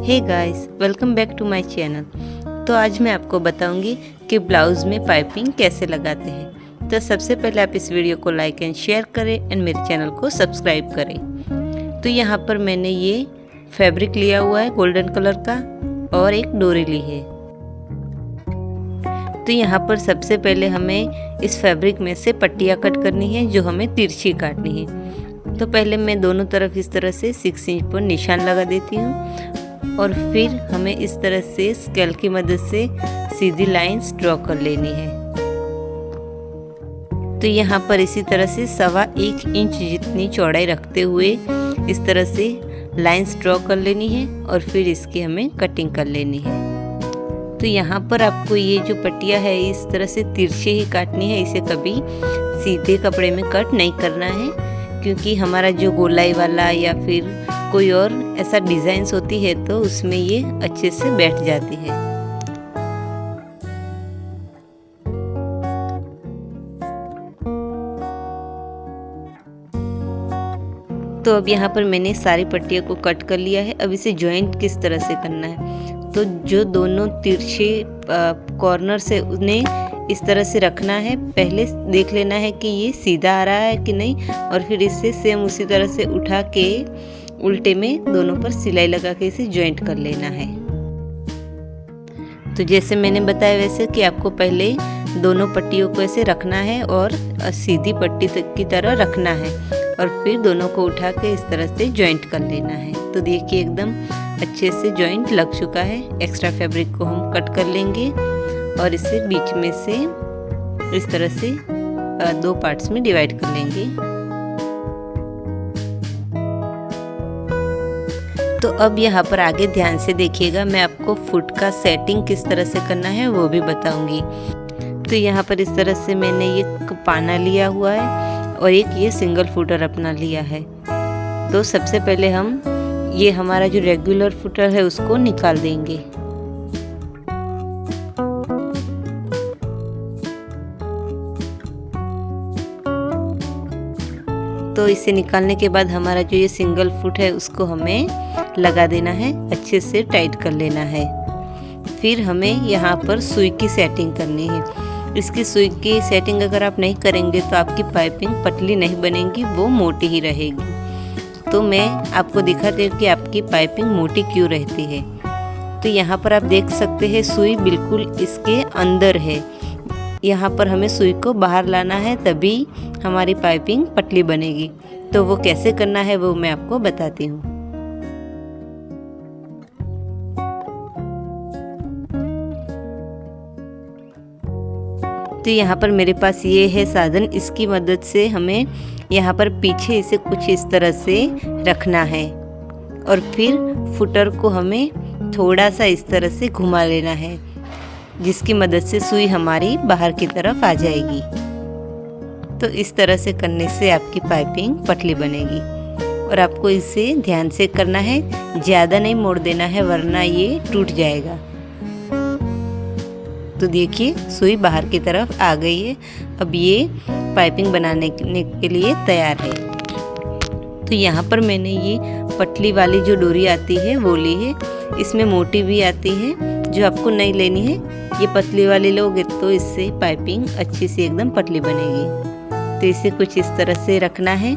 Hey guys, welcome back to my channel. तो आज मैं आपको बताऊंगी कि ब्लाउज़ में पाइपिंग कैसे लगाते हैं। तो सबसे पहले आप इस वीडियो को लाइक एंड शेयर करें एंड मेरे चैनल को सब्सक्राइब करें। तो यहाँ पर मैंने ये फैब्रिक लिया हुआ है गोल्डन कलर का और एक डोरी ली है। तो यहाँ पर सबसे पहले हमें इस फैब्रिक में से पट्टियाँ कट करनी है जो हमें तिरछी काटनी है। तो पहले मैं दोनों तरफ इस तरह से 6 इंच पर निशान लगा देती हूँ और फिर हमें इस तरह से स्केल की मदद से सीधी लाइंस ड्रॉ कर लेनी है। तो यहाँ पर इसी तरह से 1.25 इंच जितनी चौड़ाई रखते हुए इस तरह से लाइंस ड्रॉ कर लेनी है और फिर इसकी हमें कटिंग कर लेनी है। तो यहाँ पर आपको ये जो पट्टियाँ है इस तरह से तिरछे ही काटनी है, इसे कभी सीधे कपड़े में कट नहीं करना है, क्योंकि हमारा जो गोलाई वाला या फिर कोई और ऐसा डिज़ाइंस होती है तो उसमें ये अच्छे से बैठ जाती है। तो अब यहाँ पर मैंने सारी पट्टियों को कट कर लिया है। अब इसे जॉइंट किस तरह से करना है, तो जो दोनों तिरछे कॉर्नर से उन्हें इस तरह से रखना है। पहले देख लेना है कि ये सीधा आ रहा है कि नहीं, और फिर इसे सेम उसी तरह से उठा के उल्टे में दोनों पर सिलाई लगा के इसे जॉइंट कर लेना है। तो जैसे मैंने बताया वैसे कि आपको पहले दोनों पट्टियों को ऐसे रखना है और सीधी पट्टी तक की तरह रखना है और फिर दोनों को उठा के इस तरह से जॉइंट कर लेना है। तो देखिए एकदम अच्छे से जॉइंट लग चुका है। एक्स्ट्रा फैब्रिक को हम कट कर लेंगे और इसे बीच में से इस तरह से 2 पार्ट्स में डिवाइड कर लेंगे। तो अब यहाँ पर आगे ध्यान से देखिएगा, मैं आपको फुट का सेटिंग किस तरह से करना है वो भी बताऊंगी। तो यहाँ पर इस तरह से मैंने ये पाना लिया हुआ है और एक ये सिंगल फुटर अपना लिया है। तो सबसे पहले हम ये हमारा जो रेगुलर फुटर है उसको निकाल देंगे। तो इसे निकालने के बाद हमारा जो ये सिंगल फुट है उसको हमें लगा देना है, अच्छे से टाइट कर लेना है। फिर हमें यहाँ पर सुई की सेटिंग करनी है। इसकी सुई की सेटिंग अगर आप नहीं करेंगे तो आपकी पाइपिंग पतली नहीं बनेगी, वो मोटी ही रहेगी। तो मैं आपको दिखाती हूँ कि आपकी पाइपिंग मोटी क्यों रहती है। तो यहाँ पर आप देख सकते हैं सुई बिल्कुल इसके अंदर है। यहाँ पर हमें सुई को बाहर लाना है, तभी हमारी पाइपिंग पतली बनेगी। तो वो कैसे करना है वो मैं आपको बताती हूँ। तो यहाँ पर मेरे पास ये है साधन, इसकी मदद से हमें यहाँ पर पीछे इसे कुछ इस तरह से रखना है और फिर फुटर को हमें थोड़ा सा इस तरह से घुमा लेना है, जिसकी मदद से सुई हमारी बाहर की तरफ आ जाएगी। तो इस तरह से करने से आपकी पाइपिंग पतली बनेगी और आपको इसे ध्यान से करना है, ज़्यादा नहीं मोड़ देना है वरना ये टूट जाएगा। तो देखिए सुई बाहर की तरफ आ गई है। अब ये पाइपिंग बनाने के लिए तैयार है। तो यहाँ पर मैंने ये पतली वाली जो डोरी आती है वो ली है। इसमें मोटी भी आती है, जो आपको नहीं लेनी है ये पतली वाली लोगे तो इससे पाइपिंग अच्छी सी एकदम पतली बनेगी। तो इसे कुछ इस तरह से रखना है,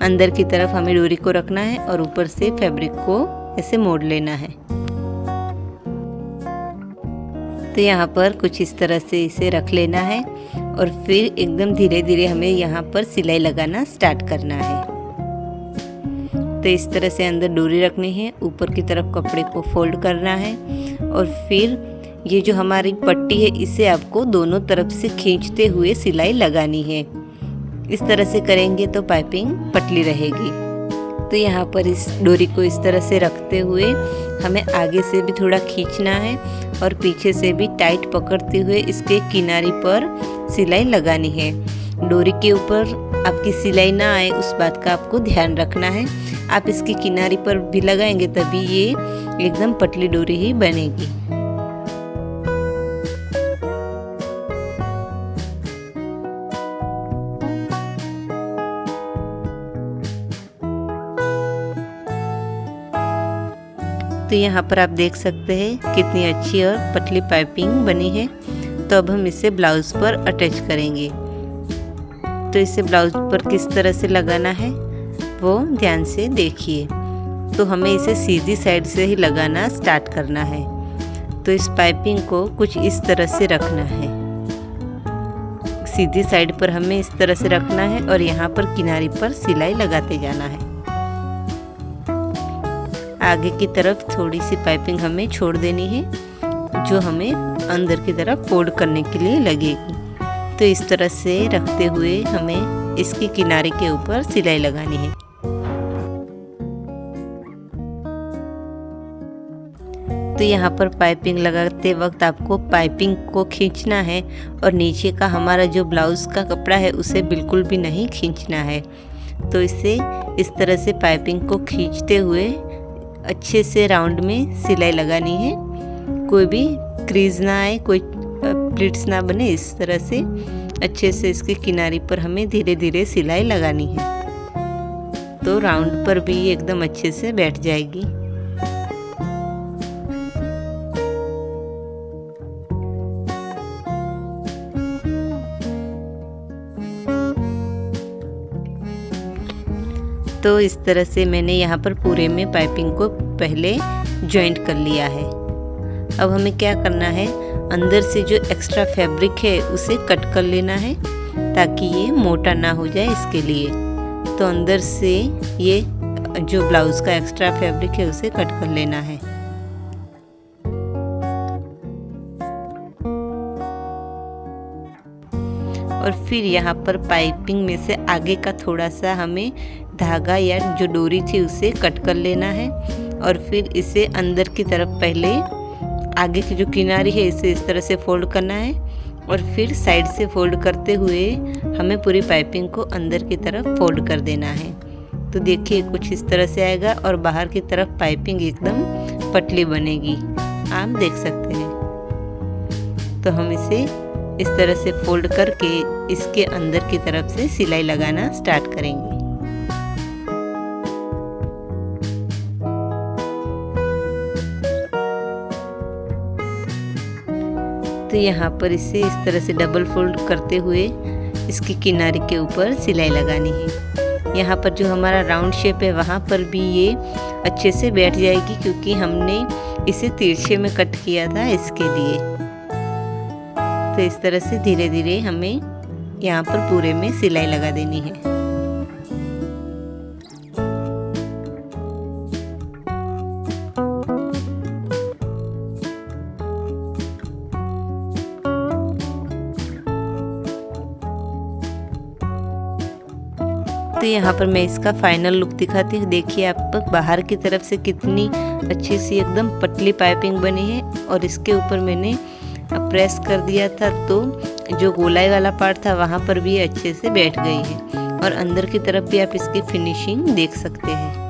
अंदर की तरफ हमें डोरी को रखना है और ऊपर से फैब्रिक को ऐसे मोड़ लेना है। तो यहाँ पर कुछ इस तरह से इसे रख लेना है और फिर एकदम धीरे धीरे हमें यहाँ पर सिलाई लगाना स्टार्ट करना है। तो इस तरह से अंदर डोरी रखनी है, ऊपर की तरफ कपड़े को फोल्ड करना है और फिर ये जो हमारी पट्टी है इसे आपको दोनों तरफ से खींचते हुए सिलाई लगानी है। इस तरह से करेंगे तो पाइपिंग पतली रहेगी। तो यहाँ पर इस डोरी को इस तरह से रखते हुए हमें आगे से भी थोड़ा खींचना है और पीछे से भी टाइट पकड़ते हुए इसके किनारे पर सिलाई लगानी है। डोरी के ऊपर आपकी सिलाई ना आए उस बात का आपको ध्यान रखना है। आप इसकी किनारे पर भी लगाएंगे तभी ये एकदम पतली डोरी ही बनेगी। तो यहाँ पर आप देख सकते हैं कितनी अच्छी और पतली पाइपिंग बनी है। तो अब हम इसे ब्लाउज़ पर अटैच करेंगे। तो इसे ब्लाउज़ पर किस तरह से लगाना है वो ध्यान से देखिए। तो हमें इसे सीधी साइड से ही लगाना स्टार्ट करना है। तो इस पाइपिंग को कुछ इस तरह से रखना है, सीधी साइड पर हमें इस तरह से रखना है और यहाँ पर किनारे पर सिलाई लगाते जाना है। आगे की तरफ थोड़ी सी पाइपिंग हमें छोड़ देनी है जो हमें अंदर की तरफ फोल्ड करने के लिए लगेगी। तो इस तरह से रखते हुए हमें इसके किनारे के ऊपर सिलाई लगानी है। तो यहाँ पर पाइपिंग लगाते वक्त आपको पाइपिंग को खींचना है और नीचे का हमारा जो ब्लाउज़ का कपड़ा है उसे बिल्कुल भी नहीं खींचना है। तो इसे इस तरह से पाइपिंग को खींचते हुए अच्छे से राउंड में सिलाई लगानी है। कोई भी क्रीज ना आए, कोई प्लीट्स ना बने, इस तरह से अच्छे से इसके किनारे पर हमें धीरे धीरे सिलाई लगानी है। तो राउंड पर भी एकदम अच्छे से बैठ जाएगी। तो इस तरह से मैंने यहाँ पर पूरे में पाइपिंग को पहले जॉइंट कर लिया है। अब हमें क्या करना है, अंदर से जो एक्स्ट्रा फैब्रिक है उसे कट कर लेना है ताकि ये मोटा ना हो जाए इसके लिए। तो अंदर से ये जो ब्लाउज़ का एक्स्ट्रा फैब्रिक है उसे कट कर लेना है। और फिर यहाँ पर पाइपिंग में से आगे का थोड़ा सा हमें धागा या जो डोरी थी उसे कट कर लेना है और फिर इसे अंदर की तरफ पहले आगे की जो किनारी है इसे इस तरह से फोल्ड करना है और फिर साइड से फोल्ड करते हुए हमें पूरी पाइपिंग को अंदर की तरफ फोल्ड कर देना है। तो देखिए कुछ इस तरह से आएगा और बाहर की तरफ पाइपिंग एकदम पतली बनेगी, आप देख सकते हैं। तो हम इसे इस तरह से फोल्ड करके इसके अंदर की तरफ से सिलाई लगाना स्टार्ट करेंगे। तो यहाँ पर इसे इस तरह से डबल फोल्ड करते हुए इसकी किनारे के ऊपर सिलाई लगानी है। यहाँ पर जो हमारा राउंड शेप है वहाँ पर भी ये अच्छे से बैठ जाएगी क्योंकि हमने इसे तिरछे में कट किया था इसके लिए। तो इस तरह से धीरे धीरे हमें यहाँ पर पूरे में सिलाई लगा देनी है। तो यहाँ पर मैं इसका फाइनल लुक दिखाती हूँ। देखिए आप बाहर की तरफ से कितनी अच्छी सी एकदम पतली पाइपिंग बनी है और इसके ऊपर मैंने प्रेस कर दिया था तो जो गोलाई वाला पार्ट था वहाँ पर भी अच्छे से बैठ गई है और अंदर की तरफ भी आप इसकी फिनिशिंग देख सकते हैं।